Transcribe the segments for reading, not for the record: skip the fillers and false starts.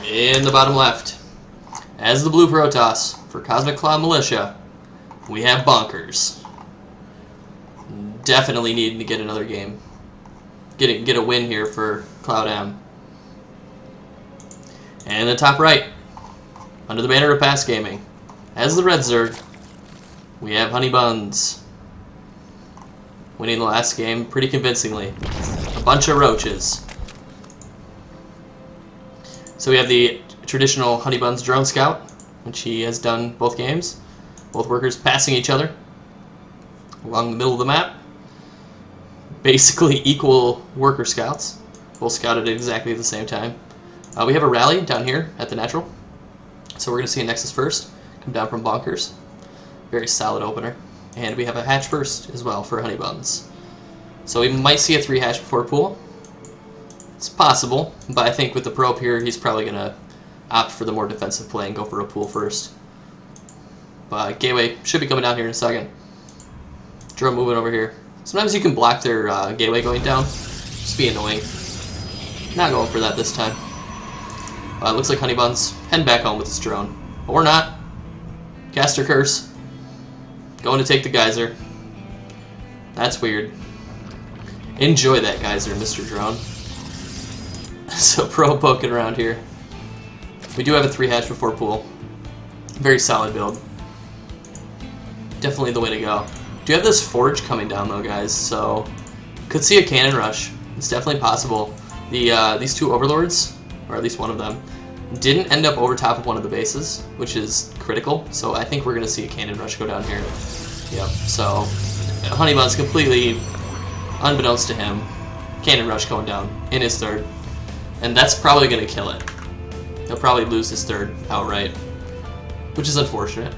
In the bottom left, as the blue Protoss for Cosmic Cloud Militia, we have Bonkers. Definitely needing to get another game. Get a win here for cloudM. And in the top right, under the banner of PasT Gaming, as the red Zerg, we have Honeybuns. Winning the last game pretty convincingly. A bunch of roaches. So we have the traditional Honeybuns drone scout, which he has done both games. Both workers passing each other along the middle of the map. Basically equal worker scouts. Both scouted at exactly the same time. We have a rally down here at the natural. So we're going to see a Nexus first. Come down from Bonkers. Very solid opener. And we have a hatch first as well for Honeybuns. So we might see a 3 hatch before pool. It's possible, but I think with the probe here, he's probably going to opt for the more defensive play and go for a pool first. But Gateway should be coming down here in a second. Drone moving over here. Sometimes you can block their gateway going down. Just be annoying. Not going for that this time. It looks like Honeybuns heading back home with his drone. Or not. Caster Curse. Going to take the geyser. That's weird. Enjoy that geyser, Mr. Drone. So pro poking around here. We do have a 3 hatch before pool. Very solid build. Definitely the way to go. Do have this forge coming down though, guys, so could see a cannon rush. It's definitely possible. These 2 overlords, or at least one of them, didn't end up over top of one of the bases, which is critical. So I think we're gonna see a cannon rush go down here. Yep. So Honeybuns completely unbeknownst to him, cannon rush going down in his 3rd, and that's probably gonna kill it. He'll probably lose his 3rd outright, which is unfortunate.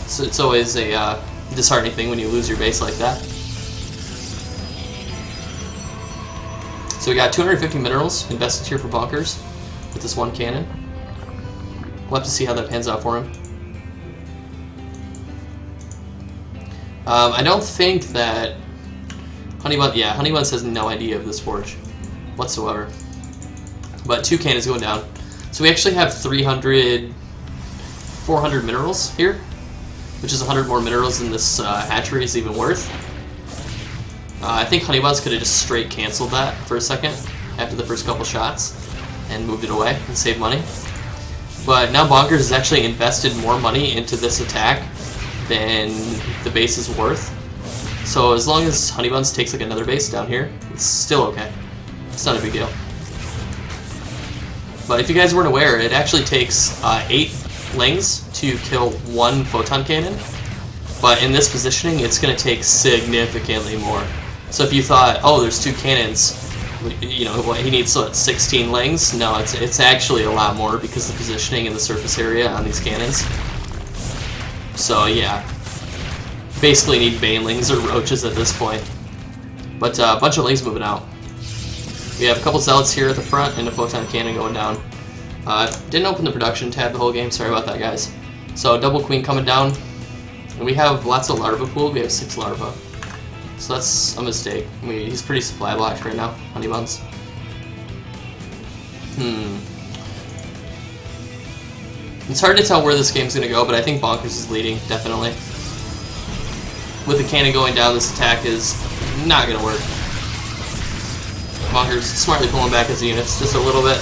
So it's always a disheartening thing when you lose your base like that. So we got 250 minerals invested here for Bonkers with this 1 cannon. We'll have to see how that pans out for him. I don't think that Honeybuns has no idea of this forge whatsoever. But 2 cannons going down. So we actually have 400 minerals here, which is 100 more minerals than this hatchery is even worth. I think Honeybuns could have just straight canceled that for a second after the first couple shots and moved it away and saved money. But now Bonkers has actually invested more money into this attack than the base is worth. So as long as Honeybuns takes like another base down here, it's still okay. It's not a big deal. But if you guys weren't aware, it actually takes 8 lings to kill 1 photon cannon. But in this positioning, it's going to take significantly more. So if you thought, oh, there's 2 cannons, you know, he needs 16 lings. No, it's actually a lot more because the positioning and the surface area on these cannons. So yeah, basically need banelings or roaches at this point. But a bunch of lings moving out. We have a couple zealots here at the front and a photon cannon going down. Didn't open the production tab the whole game, sorry about that, guys. So double queen coming down. And we have lots of larva pool, we have 6 larvae. So that's a mistake. I mean, he's pretty supply blocked right now, Honeybuns. It's hard to tell where this game's gonna go, but I think Bonkers is leading, definitely. With the cannon going down, this attack is not gonna work. Bonkers smartly pulling back his units just a little bit.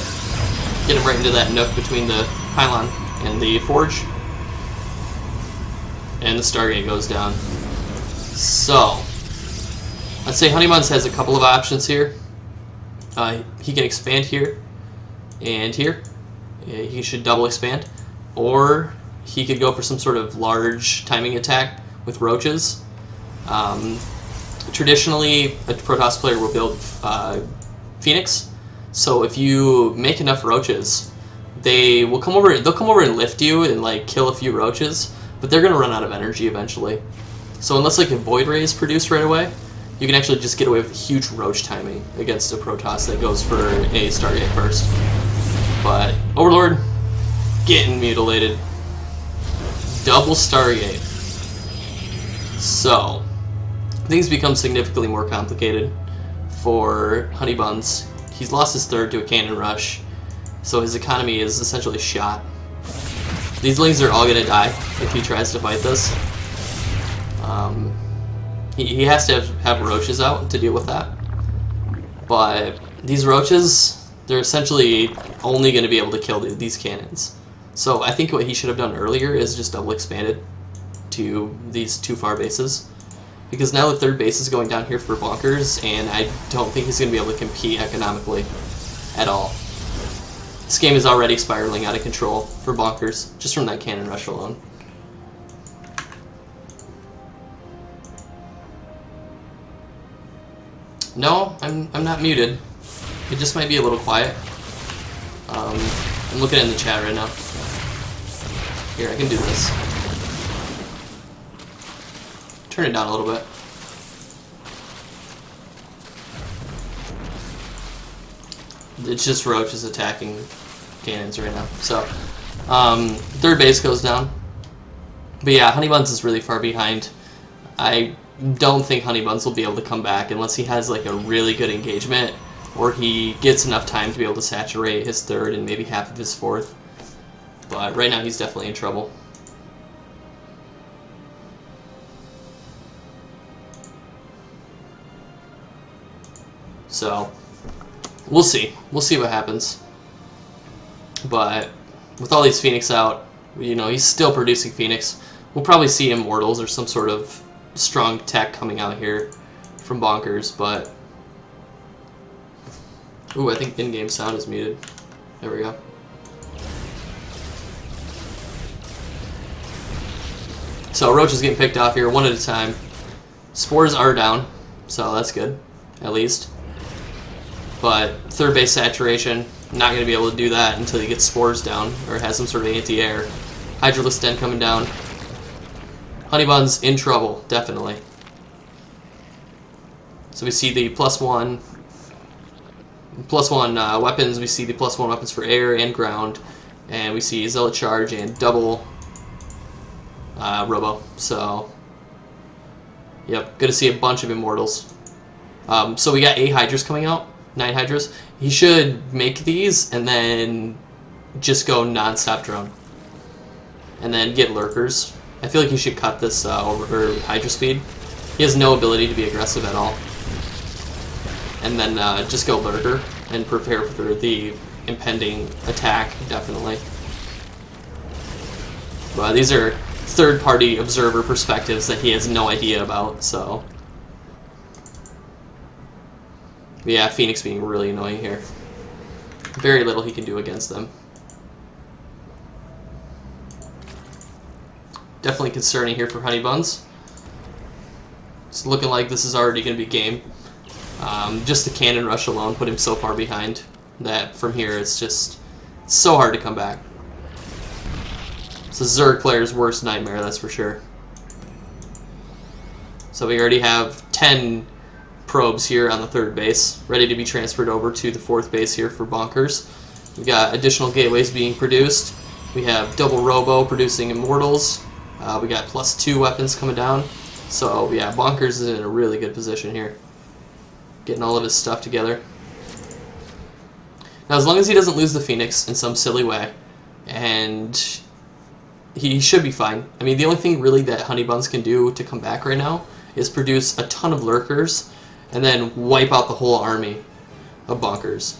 Get him right into that nook between the pylon and the forge. And the Stargate goes down. So, let's say Honeybuns has a couple of options here. He can expand here and here. He should double expand. Or he could go for some sort of large timing attack with roaches. Traditionally, a Protoss player will build Phoenix. So if you make enough roaches, they'll come over and lift you and like kill a few roaches, but they're gonna run out of energy eventually. So unless like a Void Ray is produced right away, you can actually just get away with huge roach timing against a Protoss that goes for a Stargate first. But Overlord getting mutilated. Double Stargate. So things become significantly more complicated for Honeybuns. He's lost his 3rd to a cannon rush. so his economy is essentially shot. These lings are all gonna die if he tries to fight this. He has to have roaches out to deal with that. But these roaches, they're essentially only going to be able to kill these cannons. So I think what he should have done earlier is just double expanded to these 2 far bases. Because now the 3rd base is going down here for Bonkers, and I don't think he's going to be able to compete economically at all. This game is already spiraling out of control for Bonkers, just from that cannon rush alone. No, I'm not muted. It just might be a little quiet. I'm looking in the chat right now. Here, I can do this. Turn it down a little bit. It's just roaches attacking cannons right now. So, 3rd base goes down. But yeah, Honeybuns is really far behind. I don't think Honeybuns will be able to come back unless he has like a really good engagement, or he gets enough time to be able to saturate his 3rd and maybe half of his 4th. But right now he's definitely in trouble. So we'll see. We'll see what happens. But with all these Phoenix out, you know, he's still producing Phoenix. We'll probably see Immortals or some sort of strong tech coming out here from Bonkers, but ooh, I think in-game sound is muted. There we go. So Roach is getting picked off here one at a time. Spores are down, so that's good, at least. But 3rd base saturation, not going to be able to do that until he gets Spores down, or has some sort of anti-air. Hydralisk Den coming down. Honeybuns in trouble, definitely. So we see the +1 weapons, we see the +1 weapons for air and ground, and we see Zealot Charge and double Robo. So, yep, good to see a bunch of Immortals. So we got 8 Hydras coming out, 9 Hydras. He should make these and then just go non-stop drone. And then get Lurkers. I feel like he should cut this over Hydra speed. He has no ability to be aggressive at all. And then just go Lurker and prepare for the impending attack, definitely. But these are third-party observer perspectives that he has no idea about, so... Yeah, Phoenix being really annoying here. Very little he can do against them. Definitely concerning here for Honeybuns. It's looking like this is already going to be game. Just the cannon rush alone put him so far behind that from here it's just so hard to come back. It's a Zerg player's worst nightmare, that's for sure. So we already have 10 probes here on the 3rd base, ready to be transferred over to the 4th base here for Bonkers. We've got additional gateways being produced. We have double Robo producing Immortals. We got +2 weapons coming down. So yeah, Bonkers is in a really good position here, getting all of his stuff together. Now, as long as he doesn't lose the Phoenix in some silly way, and he should be fine. I mean, the only thing really that Honeybuns can do to come back right now is produce a ton of Lurkers and then wipe out the whole army of Bonkers.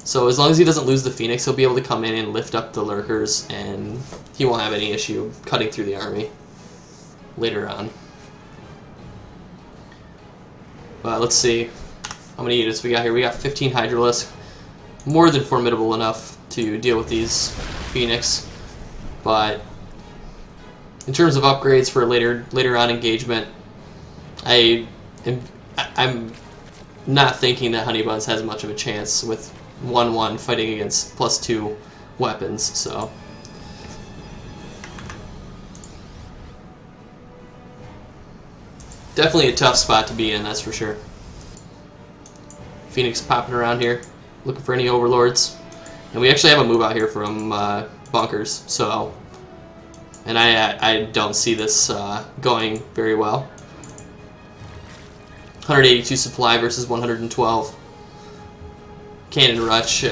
So as long as he doesn't lose the Phoenix, he'll be able to come in and lift up the Lurkers, and he won't have any issue cutting through the army later on. But let's see how many units we got here. We got 15 Hydralisk. More than formidable enough to deal with these Phoenix. But in terms of upgrades for later on engagement, I'm not thinking that Honeybuns has much of a chance with 1-1 fighting against +2 weapons, so... Definitely a tough spot to be in, that's for sure. Phoenix popping around here, looking for any overlords. And we actually have a move out here from Bonkers, so... And I don't see this going very well. 182 supply versus 112. Cannon rush,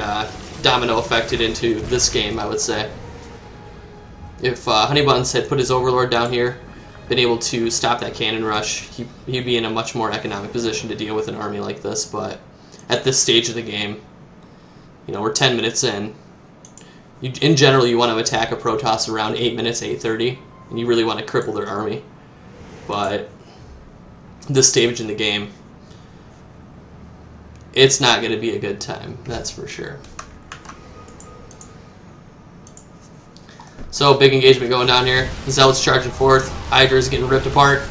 domino affected into this game, I would say. If Honeybuns had put his Overlord down here, been able to stop that cannon rush, he'd be in a much more economic position to deal with an army like this, but at this stage of the game, you know, we're 10 minutes in. In general, you want to attack a Protoss around 8 minutes, 8:30, and you really want to cripple their army. But this stage in the game, it's not going to be a good time, that's for sure. So, big engagement going down here. Zealots charging forth. Hydra's getting ripped apart.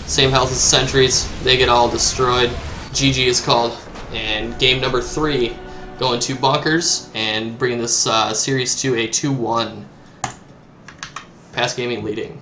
Same health as sentries. They get all destroyed. GG is called. And game number 3 going to Bonkers and bringing this series to a 2-1. PasT Gaming leading.